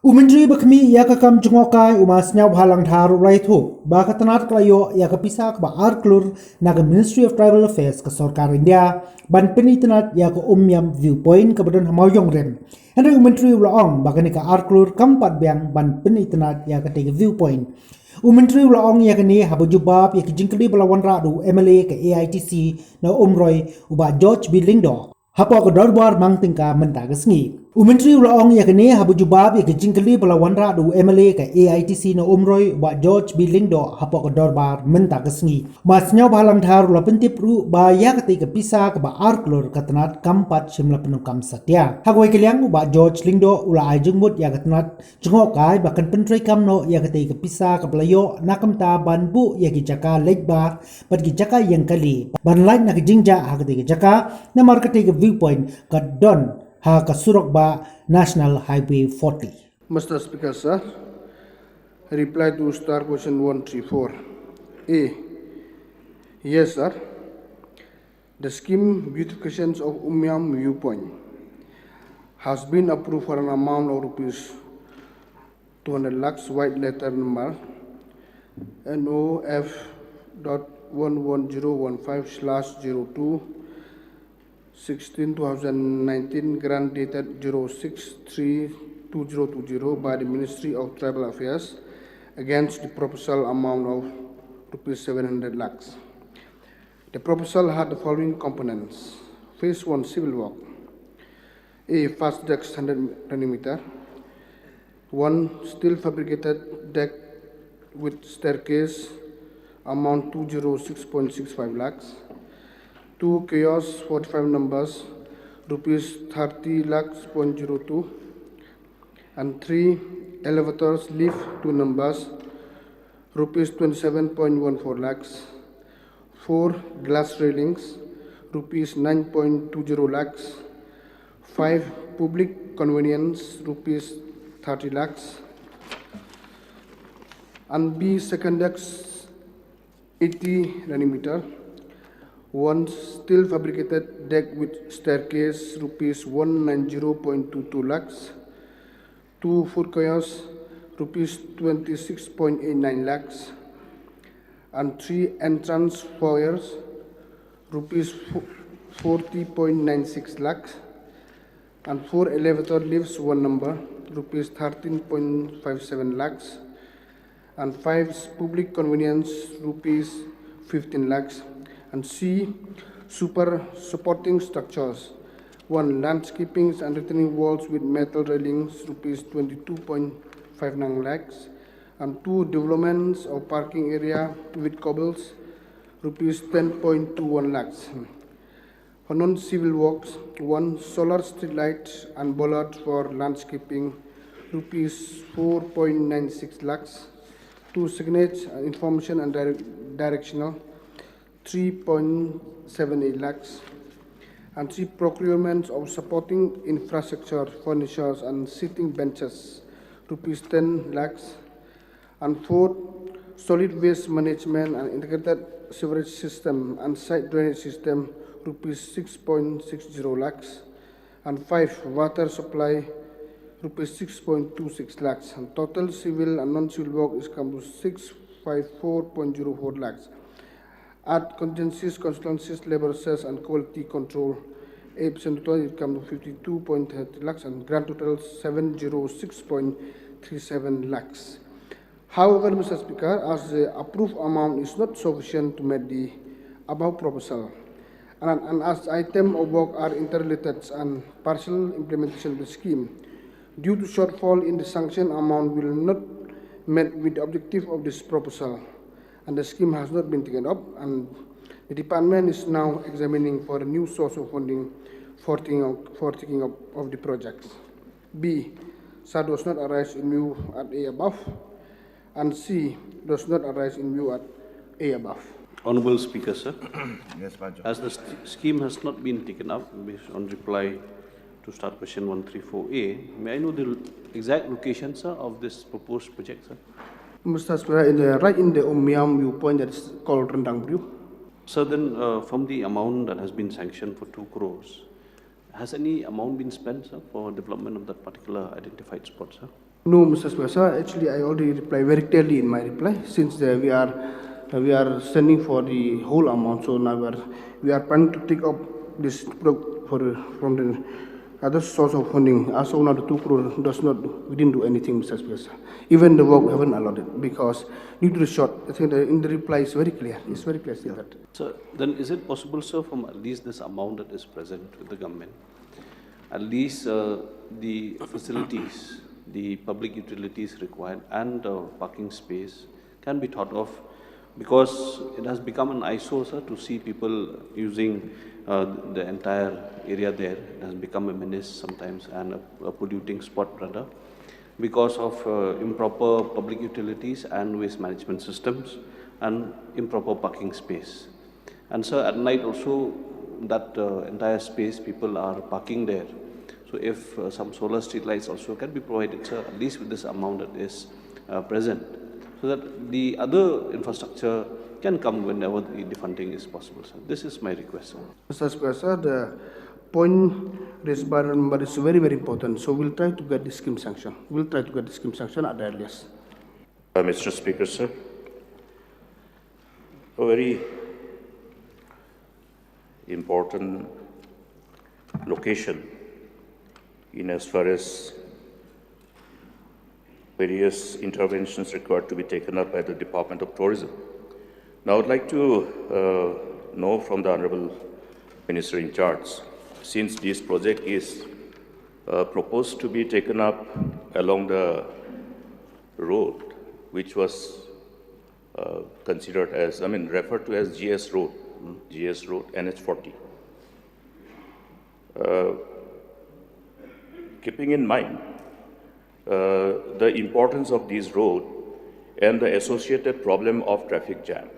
Umendri bakmi ya kakam jungokai umasnya halang tharu raitu bakatanat klayo ya kapisak ba klur naga Ministry of Tribal Affairs ke Sarkar India ban pynitynnat ya ke Umiam viewpoint ke badan hamawyong rem. Henry Umendri ulaong bakani ka klur kampat biang ban pynitynnat ya ke tiga viewpoint. Umendri ulaong ya kini habu jubab ya ke jingkali balawan radu MLA ke AITC na umroy uba George B. Lindo. Hapo ke dorbar mang tingka mentaga sngi. Umentri ulaong yakni habu jubab ya jingkali balawan radu MLA ke AITC na umroy ba George B. Lindo hapo ke dorbar mentaga sngi. Masnya balang thar ula pentip ru ba ya ketika pisa ke ba arklor katanat kampat simla penukam satya. Hagwai keliang ba George Lindo ula ajengmut ya katanat jengokai bahkan pentri kamno ya ketika pisa ke belayo nakam ta ban bu ya kijaka legbar bat kijaka yang kali ban lain nak jingja ha ketika jaka na marketing viewpoint ka don ha kasurok ba National Highway 40. Mr. Speaker, sir, reply to star question 134. A. Yes, sir. The scheme beautifications of Umiam viewpoint has been approved for an amount of rupees 200 lakhs white letter number NOF.11015/02 16/2019 grant dated 06/3/2020 by the Ministry of Tribal Affairs against the proposal amount of rupees 700 lakhs. The proposal had the following components. Phase 1 civil work. A. Fast deck 100 cm. 1. Steel fabricated deck with staircase amount 206.65 lakhs. 2 kiosks 45 numbers rupees 30 lakhs.02 and 3 elevators lift 2 numbers rupees 27.14 lakhs. 4 glass railings rupees 9.20 lakhs. 5 public convenience rupees 30 lakhs and B second deck 80 cm. 1 steel fabricated deck with staircase rupees 190.22 lakhs. 2 food kiosks rupees 26.89 lakhs and 3 entrance foyers rupees 40.96 lakhs and 4 elevator lifts 1 number rupees 13.57 lakhs and 5 public convenience rupees 15 lakhs and C. Supporting structures. 1. Landscaping and retaining walls with metal railings, rupees 22.59 lakhs. And 2. Developments of parking area with cobbles, rupees 10.21 lakhs. For non-civil works, 1. Solar street lights and bollards for landscaping, rupees 4.96 lakhs. 2. Signage, information and directional, 3.78 lakhs, and 3 procurements of supporting infrastructure, furniture and seating benches, rupees 10 lakhs, and 4 solid waste management and integrated sewerage system and site drainage system, rupees 6.60 lakhs, and 5 water supply, rupees 6.26 lakhs, and total civil and non-civil work is come to 654.04 lakhs. At contingencies, consultancies, labor cess and quality control, 8% total it comes to 52.30 lakhs and grand total 706.37 lakhs. However, Mr. Speaker, as the approved amount is not sufficient to meet the above proposal, and as items of work are interrelated and partial implementation of the scheme, due to shortfall in the sanction amount will not meet with the objective of this proposal, and the scheme has not been taken up, and the department is now examining for a new source of funding for taking up of the projects. B. SAR does not arise in view at A above, and C. does not arise in view at A above. Honourable Speaker, sir. Yes, Bajo. As the scheme has not been taken up, based on reply to start question 134A, may I know the exact location, sir, of this proposed project, sir? Mr. Speaker, right in the Umiam viewpoint that is called Rendang Brew. So then, from the amount that has been sanctioned for 2 crores, has any amount been spent, sir, for development of that particular identified spot, sir? No, Mr. Speaker, actually I already replied very clearly in my reply, since we are sending for the whole amount, so now we are planning to take up this from the other source of funding. As of now, the 2 crore does not, we didn't do anything, Mr. Speaker. Even the work we haven't allowed it, because due to the short, I think in the reply is very clear, it's very clear still that. So then is it possible, sir, from at least this amount that is present with the government, at least the facilities, the public utilities required and parking space can be thought of, because it has become an eyesore, sir, to see people using the entire area there. It has become a menace sometimes and a polluting spot rather, because of improper public utilities and waste management systems and improper parking space. And sir, at night also, that entire space, people are parking there. So if some solar street lights also can be provided, sir, at least with this amount that is present, so that the other infrastructure can come whenever the funding is possible, sir. This is my request, sir. Mr. Speaker, the point raised by the member is very, very important. So we'll try to get the scheme sanction. We'll try to get the scheme sanction at the earliest. Mr. Speaker, sir, a very important location in as far as various interventions required to be taken up by the Department of Tourism. Now, I would like to know from the Honorable Minister in charge, since this project is proposed to be taken up along the road, which was considered as, referred to as GS Road, NH40. Keeping in mind the importance of this road and the associated problem of traffic jam,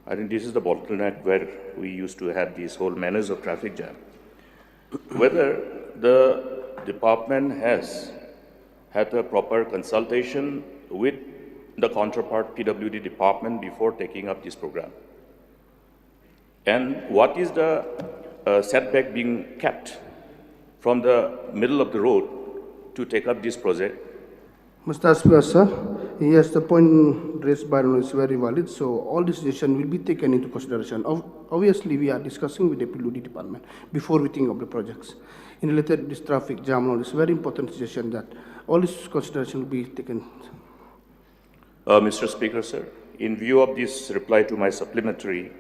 I think this is the bottleneck where we used to have these whole manners of traffic jam. Whether the department has had a proper consultation with the counterpart PWD department before taking up this program, and what is the setback being kept from the middle of the road to take up this project? Mr. Speaker, sir, yes, the point raised by is very valid. So all this decision will be taken into consideration. Obviously, we are discussing with the PWD department before we think of the projects. In related to this traffic jam, it's very important decision that all this consideration will be taken. Mr. Speaker, sir, in view of this reply to my supplementary,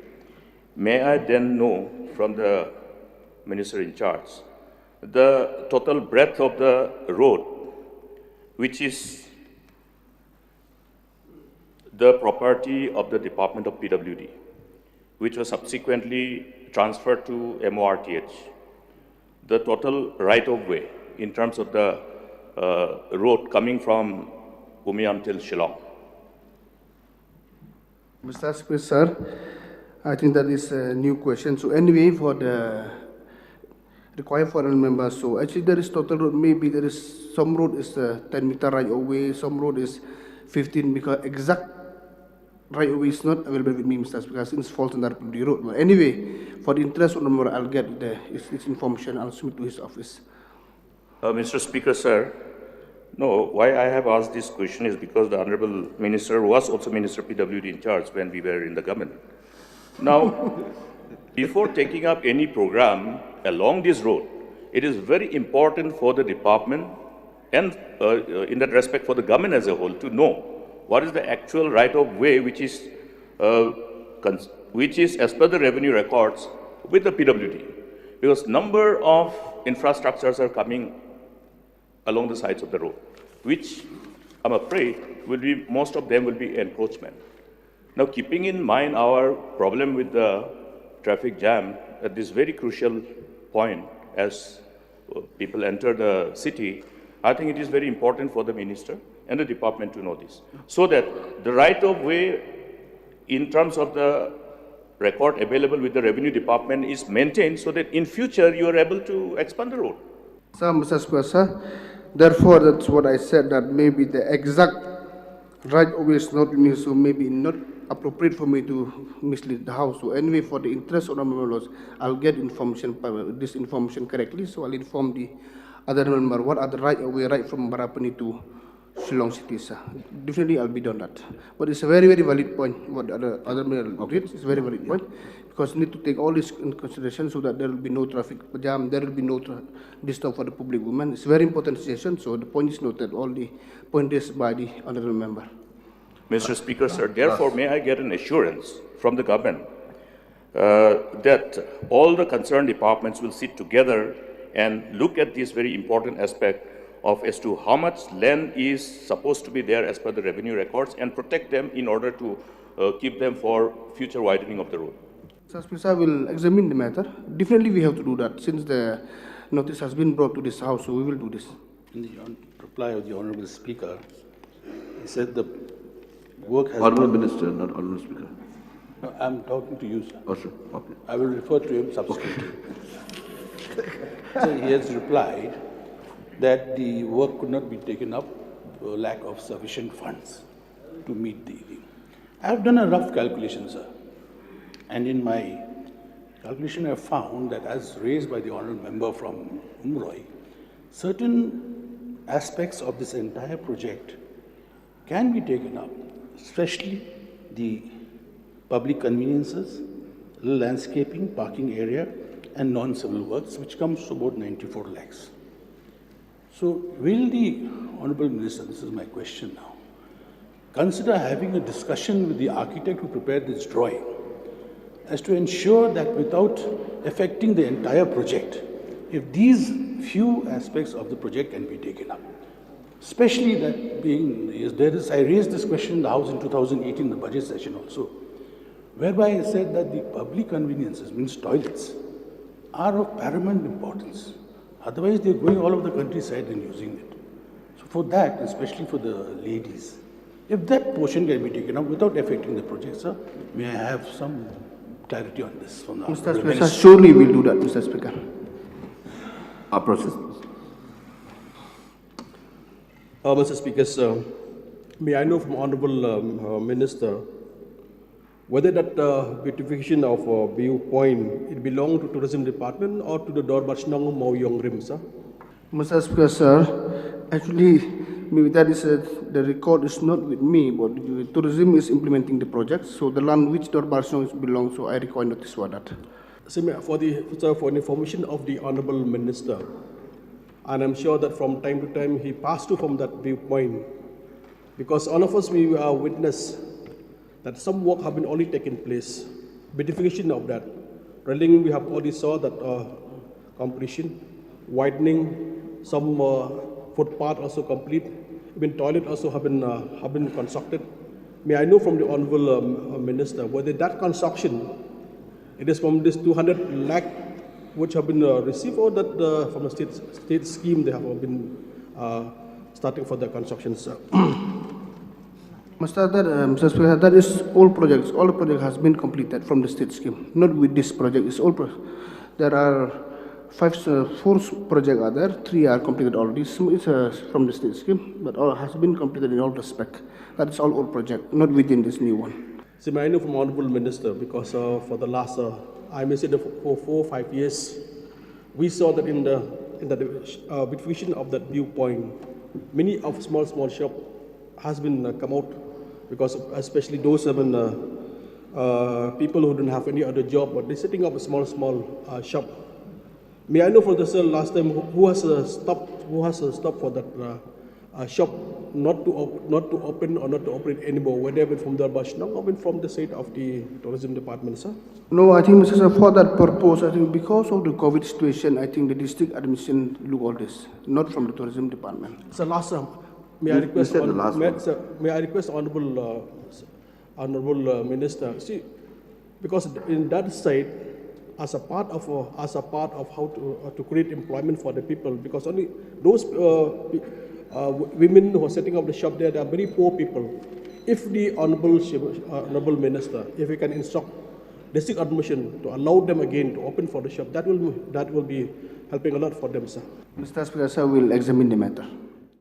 may I then know from the Minister in charge the total breadth of the road, which is the property of the Department of PWD, which was subsequently transferred to MORTH, the total right-of-way in terms of the road coming from Umiam till Shillong? Mr. Speaker, sir, I think that is a new question. So anyway, for the required foreign members, so actually there is total road, maybe there is some road is 10 meter right of way, some road is 15, because exact right of way is not available with me, Mr. Speaker, since it falls under the road. But anyway, for the interest of the member, I'll get his information, I'll submit to his office. Mr. Speaker, sir, no, why I have asked this question is because the Honorable Minister was also Minister PWD in charge when we were in the government. Now, before taking up any program along this road, it is very important for the department and in that respect for the government as a whole to know what is the actual right of way which is as per the revenue records with the PWD. Because number of infrastructures are coming along the sides of the road, which I'm afraid will be, most of them will be encroachment. Now, keeping in mind our problem with the traffic jam at this very crucial point as people enter the city, I think it is very important for the minister and the department to know this, so that the right of way in terms of the record available with the revenue department is maintained, so that in future you are able to expand the road. Sir, Mr. Speaker, sir, therefore that's what I said, that maybe the exact right of way is not with me, so maybe not appropriate for me to mislead the House. So anyway, for the interest of the members, I'll get information, this information correctly, so I'll inform the other member, what are the right away right from Barapani to Shillong city, sir. Definitely I'll be done that. But it's a very, very valid point. What the other member did is a very valid point, because need to take all this in consideration so that there will be no traffic jam, there will be no disturb for the public women. It's a very important session, so the point is noted, all the point raised by the honorable member. Mr. Speaker, sir, therefore, may I get an assurance from the government that all the concerned departments will sit together and look at this very important aspect of as to how much land is supposed to be there as per the revenue records and protect them in order to keep them for future widening of the road. Sir Speaker, will examine the matter. Definitely we have to do that since the notice has been brought to this house, so we will do this. In the reply of the Honourable Speaker, he said the work has Honourable been... Minister, not Honourable Speaker. No, I'm talking to you, sir. Oh, sir. Okay. I will refer to him subsequently. So he has replied that the work could not be taken up for lack of sufficient funds to meet the thing. I have done a rough calculation, sir. And in my calculation, I have found that as raised by the honourable member from Umroi, certain aspects of this entire project can be taken up, especially the public conveniences, landscaping, parking area, and non-civil works, which comes to about 94 lakhs. So will the Honourable Minister, this is my question now, consider having a discussion with the architect who prepared this drawing as to ensure that without affecting the entire project, if these few aspects of the project can be taken up, especially that being, I raised this question in the House in 2018, the budget session also, whereby I said that the public conveniences, means toilets, are of paramount importance. Otherwise, they're going all over the countryside and using it. So for that, especially for the ladies, if that portion can be taken up without affecting the project, sir, may I have some clarity on this from the Mr. Speaker, surely we'll do that, Mr. Speaker. Our process. Mr. Speaker, sir, may I know from Honourable Minister whether that beautification of viewpoint, it belong to Tourism Department or to the Dorbachnong Mauyong Rim, sir? Mr. Speaker, sir, actually, maybe that is the record is not with me, but the tourism is implementing the project. So the land which Dorbachnong belongs, so I require notice for that. Sir, for the information of the Honourable Minister, and I'm sure that from time to time he passed to from that viewpoint, because all of us we witness that some work have been already taken place, beautification of that. Railing we have already saw that completion, widening, some footpath also complete, even toilet also have been constructed. May I know from the Honourable Minister whether that construction, it is from this 200 lakh which have been received, or that from the state scheme they have been starting for the construction, sir? Mr. Speaker, that is all projects. All the project has been completed from the state scheme. Not with this project. It's all. There are 4 projects are there. 3 are completed already. Some is from the state scheme, but all has been completed in all respect. That is all old project, not within this new one. So may I know from Honourable Minister, because for the last, I may say for 4 or 5 years, we saw that in the beautification of that viewpoint, many of small shop has been come out, because especially those people who don't have any other job, but they're setting up a small shop. May I know for the sir last time who has stopped for that shop not to open or not to operate anymore, whether it from the Bashnang or from the side of the tourism department, sir? No, I think, Mr. Sir, for that purpose, I think because of the COVID situation, I think the district administration look all this, not from the tourism department. Sir, last time, may I request Honourable Minister, see, because in that side, as a part of how to create employment for the people, because only those women who are setting up the shop there, they are very poor people. If the Honourable Minister, if he can instruct district admission to allow them again to open for the shop, that will be helping a lot for them, sir. Mr. Speaker, sir, will examine the matter.